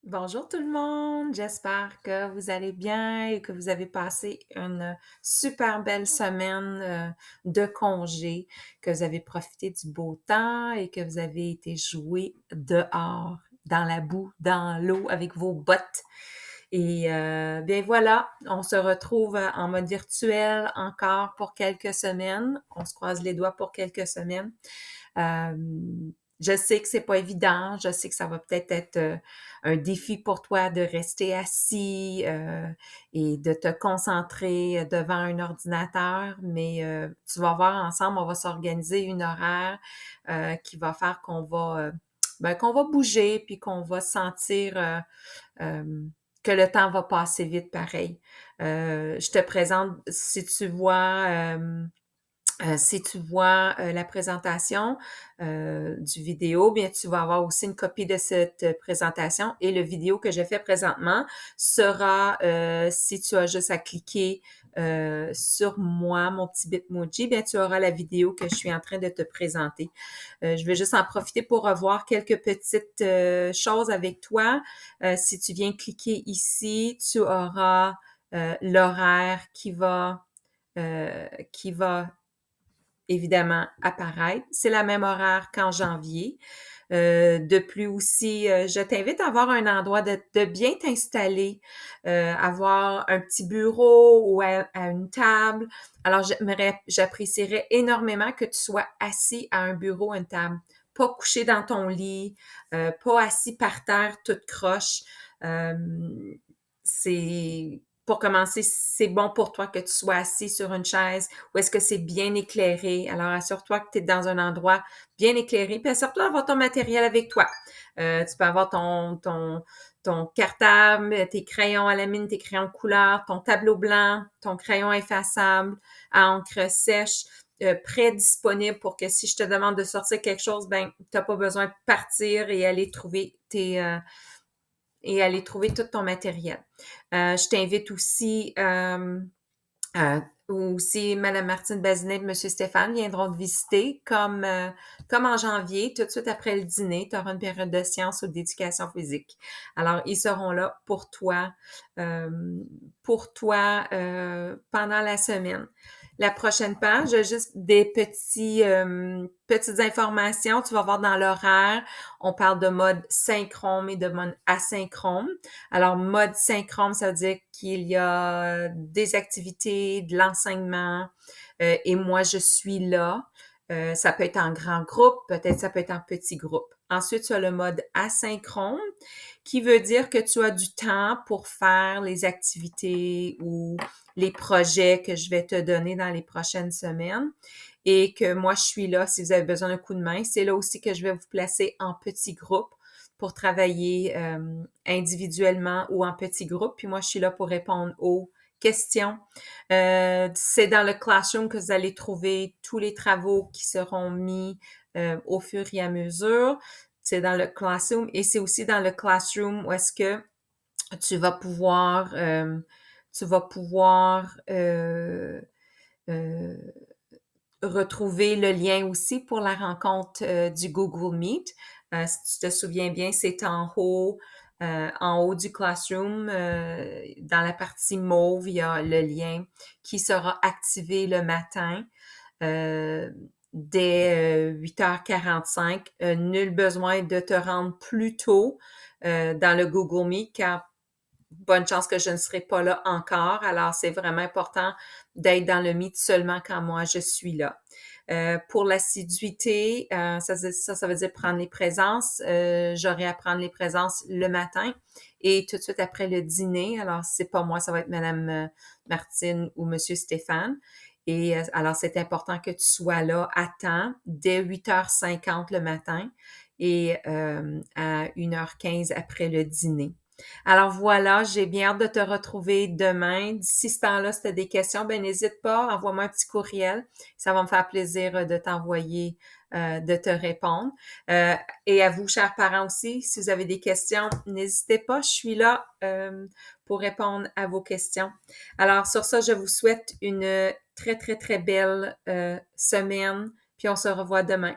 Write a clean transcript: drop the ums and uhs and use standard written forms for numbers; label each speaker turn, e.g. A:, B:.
A: Bonjour tout le monde, j'espère que vous allez bien et que vous avez passé une super belle semaine de congé, que vous avez profité du beau temps et que vous avez été jouer dehors, dans la boue, dans l'eau, avec vos bottes. Et bien voilà, on se retrouve en mode virtuel encore pour quelques semaines. On se croise les doigts pour quelques semaines. Euh, je sais que c'est pas évident, je sais que ça va peut-être être un défi pour toi de rester assis et de te concentrer devant un ordinateur, mais tu vas voir ensemble, on va s'organiser une horaire qui va faire qu'on va bouger puis qu'on va sentir euh, que le temps va passer vite pareil. Je te présente, si tu vois la présentation du vidéo, bien tu vas avoir aussi une copie de cette présentation et le vidéo que je fais présentement sera, si tu as juste à cliquer sur moi, mon petit Bitmoji, bien tu auras la vidéo que je suis en train de te présenter. Je vais juste en profiter pour revoir quelques petites choses avec toi. Si tu viens cliquer ici, tu auras l'horaire qui va évidemment apparaître. C'est la même horaire qu'en janvier. De plus aussi, je t'invite à avoir un endroit de bien t'installer, avoir un petit bureau ou à une table. Alors, j'apprécierais énormément que tu sois assis à un bureau, à une table, pas couché dans ton lit, pas assis par terre, toute croche. Euh, c'est pour commencer, c'est bon pour toi que tu sois assis sur une chaise ou est-ce que c'est bien éclairé. Alors, assure-toi que tu es dans un endroit bien éclairé, puis assure-toi d'avoir ton matériel avec toi. Tu peux avoir ton cartable, tes crayons à la mine, tes crayons couleur, ton tableau blanc, ton crayon effaçable à encre sèche, prêt disponible pour que si je te demande de sortir quelque chose, ben, t'as pas besoin de partir et aller trouver tout ton matériel. Je t'invite aussi aussi, Mme Martine Bazinet et M. Stéphane viendront te visiter comme en janvier, tout de suite après le dîner, tu auras une période de sciences ou d'éducation physique. Alors, ils seront là euh, pour toi pendant la semaine. La prochaine page, j'ai juste des petites informations. Tu vas voir dans l'horaire, on parle de mode synchrone et de mode asynchrone. Alors, mode synchrone, ça veut dire qu'il y a des activités, de l'enseignement, et moi, je suis là. Ça peut être en grand groupe, peut-être ça peut être en petit groupe. Ensuite, tu as le mode asynchrone, qui veut dire que tu as du temps pour faire les activités ou les projets que je vais te donner dans les prochaines semaines et que moi, je suis là si vous avez besoin d'un coup de main. C'est là aussi que je vais vous placer en petits groupes pour travailler individuellement ou en petits groupes. Puis moi, je suis là pour répondre aux questions. C'est dans le classroom que vous allez trouver tous les travaux qui seront mis au fur et à mesure. C'est dans le classroom et c'est aussi dans le classroom où est-ce que tu vas pouvoir euh, tu vas pouvoir euh, retrouver le lien aussi pour la rencontre du Google Meet. Si tu te souviens bien, c'est en haut du classroom, dans la partie mauve, il y a le lien qui sera activé le matin euh, dès 8h45. Nul besoin de te rendre plus tôt dans le Google Meet car bonne chance que je ne serai pas là encore. Alors, c'est vraiment important d'être dans le Meet seulement quand moi je suis là. Pour l'assiduité, ça veut dire prendre les présences. J'aurai à prendre les présences le matin et tout de suite après le dîner. Alors, c'est pas moi, ça va être Madame Martine ou Monsieur Stéphane. Et alors, c'est important que tu sois là à temps dès 8h50 le matin et à 1h15 après le dîner. Alors voilà, j'ai bien hâte de te retrouver demain. D'ici ce temps-là, si tu as des questions, ben n'hésite pas, envoie-moi un petit courriel. Ça va me faire plaisir de t'envoyer, de te répondre. Euh, et à vous, chers parents aussi, si vous avez des questions, n'hésitez pas, je suis là pour répondre à vos questions. Alors sur ça, je vous souhaite une très, très, très belle semaine, puis on se revoit demain.